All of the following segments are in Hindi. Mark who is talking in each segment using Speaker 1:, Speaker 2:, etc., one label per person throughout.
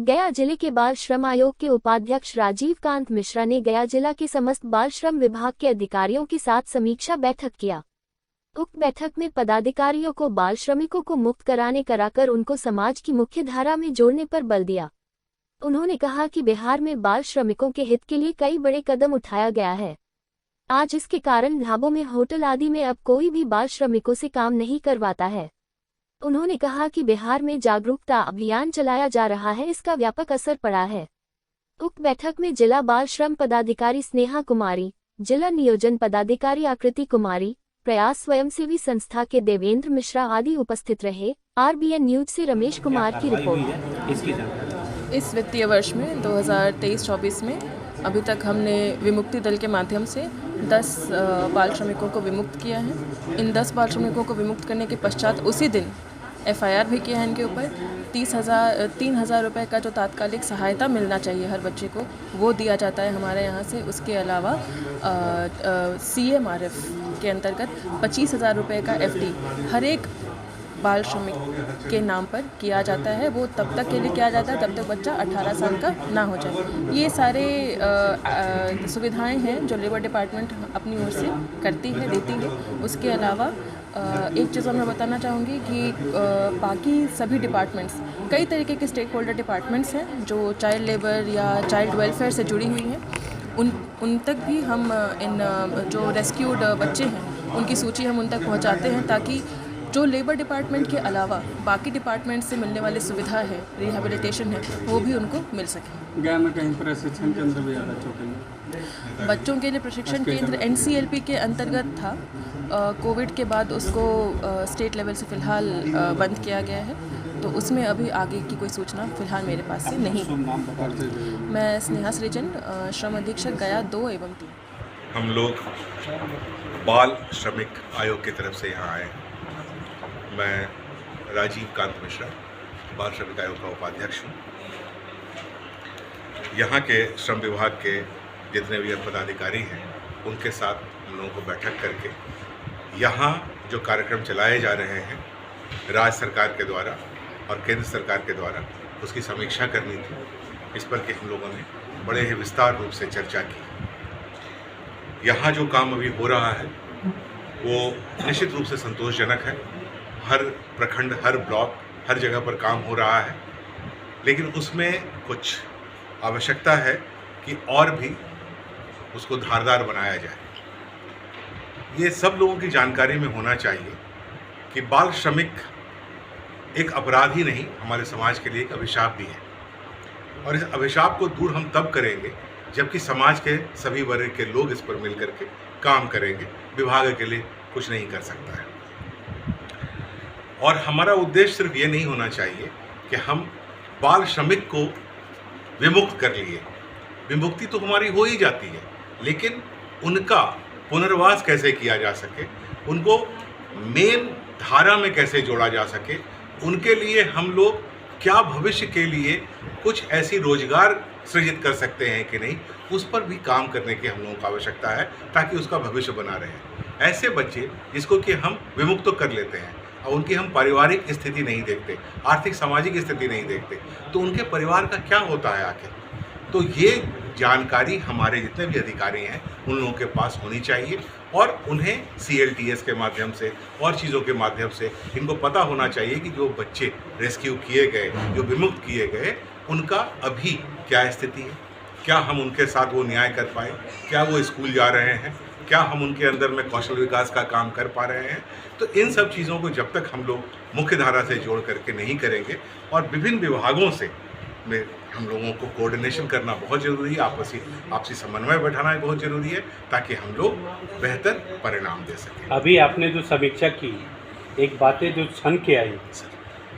Speaker 1: गया जिले के बाल श्रम आयोग के उपाध्यक्ष राजीव कांत मिश्रा ने गया जिला के समस्त बाल श्रम विभाग के अधिकारियों के साथ समीक्षा बैठक किया। उक्त बैठक में पदाधिकारियों को बाल श्रमिकों को मुक्त कराकर उनको समाज की मुख्य धारा में जोड़ने पर बल दिया। उन्होंने कहा कि बिहार में बाल श्रमिकों के हित के लिए कई बड़े कदम उठाया गया है। आज इसके कारण ढाबों में, होटल आदि में अब कोई भी बाल श्रमिकों से काम नहीं करवाता है। उन्होंने कहा कि बिहार में जागरूकता अभियान चलाया जा रहा है, इसका व्यापक असर पड़ा है। उक्त बैठक में जिला बाल श्रम पदाधिकारी स्नेहा कुमारी, जिला नियोजन पदाधिकारी आकृति कुमारी, प्रयास स्वयंसेवी संस्था के देवेंद्र मिश्रा आदि उपस्थित रहे। RBN न्यूज से रमेश कुमार की रिपोर्ट।
Speaker 2: इस वित्तीय वर्ष में 2023-24 में अभी तक हमने विमुक्ति दल के माध्यम से 10 बाल श्रमिकों को विमुक्त किया है। इन 10 बाल श्रमिकों को विमुक्त करने के पश्चात उसी दिन FIR भी किया है इनके ऊपर। 3,000 रुपये का जो तात्कालिक सहायता मिलना चाहिए हर बच्चे को, वो दिया जाता है हमारे यहाँ से। उसके अलावा CMRF के अंतर्गत 25,000 रुपये का FD हर एक बाल श्रमिक के नाम पर किया जाता है। वो तब तक के लिए किया जाता है जब तक बच्चा 18 साल का ना हो जाए। ये सारे सुविधाएं हैं जो लेबर डिपार्टमेंट अपनी ओर से करती है, देती है। उसके अलावा एक चीज़ मैं बताना चाहूँगी कि बाकी सभी डिपार्टमेंट्स, कई तरीके के स्टेक होल्डर डिपार्टमेंट्स हैं जो चाइल्ड लेबर या चाइल्ड वेलफेयर से जुड़ी हुई हैं। उन तक भी हम इन जो रेस्क्यूड बच्चे हैं उनकी सूची हम उन तक पहुँचाते हैं, ताकि जो लेबर डिपार्टमेंट के अलावा बाकी डिपार्टमेंट से मिलने वाली सुविधा है, रिहेबिलिटेशन है, वो भी उनको मिल सके।
Speaker 3: गया में कहीं प्रशिक्षण केंद्र भी आ रहा,
Speaker 2: बच्चों के लिए प्रशिक्षण केंद्र NCLP के अंतर्गत था। कोविड के बाद उसको स्टेट लेवल से फ़िलहाल बंद किया गया है, तो उसमें अभी आगे की कोई सूचना फ़िलहाल मेरे पास से नहीं। मैं स्नेहा सृजन, श्रम अधीक्षक गया 2 एवं 3।
Speaker 4: हम लोग बाल श्रमिक आयोग की तरफ से यहाँ आए। मैं राजीव कांत मिश्रा, बाल श्रमिक आयोग का उपाध्यक्ष हूँ। यहाँ के श्रम विभाग के जितने भी पदाधिकारी हैं उनके साथ हम लोगों को बैठक करके यहाँ जो कार्यक्रम चलाए जा रहे हैं राज्य सरकार के द्वारा और केंद्र सरकार के द्वारा, उसकी समीक्षा करनी थी। इस पर कि हम लोगों ने बड़े ही विस्तार रूप से चर्चा की। यहाँ जो काम अभी हो रहा है वो निश्चित रूप से संतोषजनक है। हर प्रखंड, हर ब्लॉक, हर जगह पर काम हो रहा है, लेकिन उसमें कुछ आवश्यकता है कि और भी उसको धारदार बनाया जाए। ये सब लोगों की जानकारी में होना चाहिए कि बाल श्रमिक एक अपराध ही नहीं, हमारे समाज के लिए एक अभिशाप भी है। और इस अभिशाप को दूर हम तब करेंगे जबकि समाज के सभी वर्ग के लोग इस पर मिलकर के काम करेंगे। विभाग अकेले कुछ नहीं कर सकता है। और हमारा उद्देश्य सिर्फ ये नहीं होना चाहिए कि हम बाल श्रमिक को विमुक्त कर लिए। विमुक्ति तो हमारी हो ही जाती है, लेकिन उनका पुनर्वास कैसे किया जा सके, उनको मेन धारा में कैसे जोड़ा जा सके, उनके लिए हम लोग क्या भविष्य के लिए कुछ ऐसी रोजगार सृजित कर सकते हैं कि नहीं, उस पर भी काम करने की हम लोगों को आवश्यकता है, ताकि उसका भविष्य बना रहे। ऐसे बच्चे जिसको कि हम विमुक्त तो कर लेते हैं और उनकी हम पारिवारिक स्थिति नहीं देखते, आर्थिक सामाजिक स्थिति नहीं देखते, तो उनके परिवार का क्या होता है आखिर। तो ये जानकारी हमारे जितने भी अधिकारी हैं उन लोगों के पास होनी चाहिए और उन्हें CLTS के माध्यम से और चीज़ों के माध्यम से इनको पता होना चाहिए कि जो बच्चे रेस्क्यू किए गए, जो विमुक्त किए गए, उनका अभी क्या स्थिति है, क्या हम उनके साथ वो न्याय कर पाए, क्या वो स्कूल जा रहे हैं, क्या हम उनके अंदर में कौशल विकास का काम कर पा रहे हैं। तो इन सब चीज़ों को जब तक हम लोग मुख्य धारा से जोड़ करके नहीं करेंगे और विभिन्न विभागों से में हम लोगों को कोऑर्डिनेशन करना बहुत ज़रूरी है, आपसी समन्वय बैठाना बहुत ज़रूरी है, ताकि हम लोग बेहतर परिणाम दे सकें।
Speaker 3: अभी आपने जो समीक्षा की, एक बातें जो छन के आई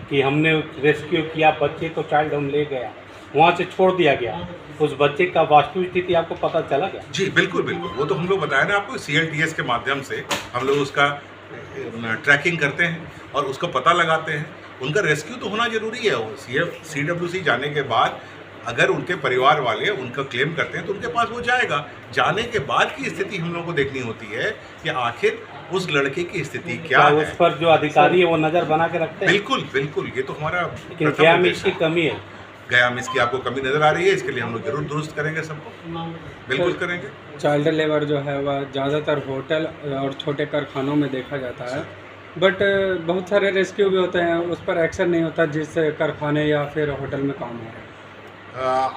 Speaker 3: कि हमने रेस्क्यू किया बच्चे को, चाइल्ड होम ले गया, वहाँ से छोड़ दिया गया, उस बच्चे का वास्तविक स्थिति आपको पता चला गया?
Speaker 4: जी बिल्कुल बिल्कुल, वो तो हम लोग बताया ना आपको। CLTS के माध्यम से हम लोग उसका ट्रैकिंग करते हैं और उसका पता लगाते हैं। उनका रेस्क्यू तो होना जरूरी है। CWC जाने के बाद अगर उनके परिवार वाले उनका क्लेम करते हैं तो उनके पास वो जाएगा। जाने के बाद की स्थिति हम लोगों को देखनी होती है कि आखिर उस लड़के की स्थिति क्या है।
Speaker 3: उस पर जो अधिकारी है वो नज़र बना के रखते हैं।
Speaker 4: बिल्कुल बिल्कुल, ये तो हमारा
Speaker 3: क्या में इसकी कमी है?
Speaker 4: गया में इसकी आपको कमी नज़र आ रही है, इसके लिए हम लोग जरूर दुरुस्त करेंगे, सबको बिल्कुल करेंगे।
Speaker 5: चाइल्ड लेबर जो है वह ज़्यादातर होटल और छोटे कारखानों में देखा जाता है, बट बहुत सारे रेस्क्यू भी होते हैं, उस पर एक्शन नहीं होता जिस कारखाने या फिर होटल में काम हो रहा है।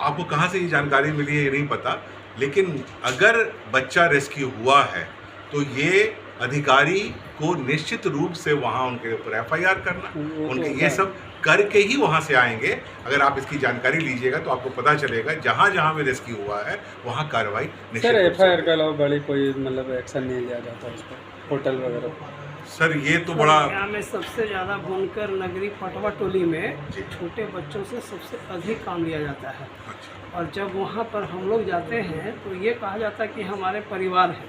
Speaker 4: आपको कहाँ से ये जानकारी मिली है ये नहीं पता, लेकिन अगर बच्चा रेस्क्यू हुआ है तो ये अधिकारी को निश्चित रूप से वहाँ उनके ऊपर FIR करना, उनके ये सब करके ही वहाँ से आएंगे। अगर आप इसकी जानकारी लीजिएगा तो आपको पता चलेगा जहाँ जहाँ भी रेस्क्यू हुआ है वहाँ कार्रवाई निश्चित
Speaker 5: सर
Speaker 4: रूप से
Speaker 5: FIR के अलावा बड़ी कोई मतलब एक्शन नहीं लिया जाता उस पर, होटल वगैरह पर?
Speaker 4: सर ये तो बड़ा
Speaker 6: यहाँ में सबसे ज़्यादा बुनकर नगरी पटवा टोली में
Speaker 4: जी।
Speaker 6: छोटे बच्चों से सबसे अधिक काम लिया जाता है।
Speaker 4: अच्छा,
Speaker 6: और जब वहाँ पर हम लोग जाते हैं तो ये कहा जाता है कि हमारे परिवार है,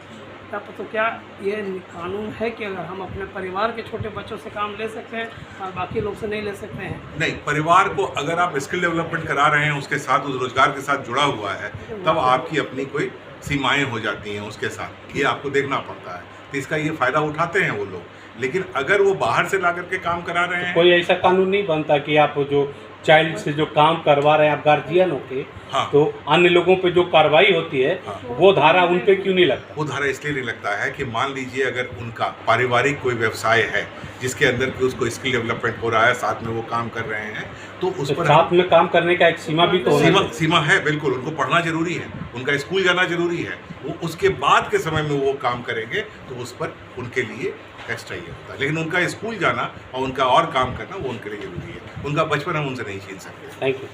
Speaker 6: तब तो क्या ये कानून है कि अगर हम अपने परिवार के छोटे बच्चों से काम ले सकते हैं और बाकी लोग से नहीं ले सकते हैं?
Speaker 4: नहीं, परिवार को अगर आप स्किल डेवलपमेंट करा रहे हैं, उसके साथ उस रोजगार के साथ जुड़ा हुआ है, तब आपकी अपनी कोई सीमाएं हो जाती हैं उसके साथ, ये आपको देखना पड़ता है। तो इसका ये फ़ायदा उठाते हैं वो लोग, लेकिन अगर वो बाहर से ला करके काम करा रहे हैं,
Speaker 3: कोई ऐसा कानून नहीं बनता कि आप जो चाइल्ड से जो काम करवा रहे हैं आप गार्जियन होके,
Speaker 4: हाँ।
Speaker 3: तो अन्य लोगों पे जो कार्रवाई होती है
Speaker 4: हाँ।
Speaker 3: वो धारा उन पे क्यों नहीं लगता?
Speaker 4: वो धारा इसलिए नहीं लगता है कि मान लीजिए अगर उनका पारिवारिक कोई व्यवसाय है जिसके अंदर कि उसको स्किल डेवलपमेंट हो रहा है, साथ में वो काम कर रहे हैं, तो उस
Speaker 3: तो
Speaker 4: पर
Speaker 3: साथ में काम करने का एक सीमा भी तो होना चाहिए।
Speaker 4: सीमा है, बिल्कुल। उनको पढ़ना जरूरी है, उनका स्कूल जाना जरूरी है, वो उसके बाद के समय में वो काम करेंगे तो उस पर उनके लिए एक्स्ट्रा ये होता है। लेकिन उनका स्कूल जाना और उनका और काम करना वो उनके लिए जरूरी है। उनका बचपन हम उनसे नहीं छीन सकते।
Speaker 3: Thank you.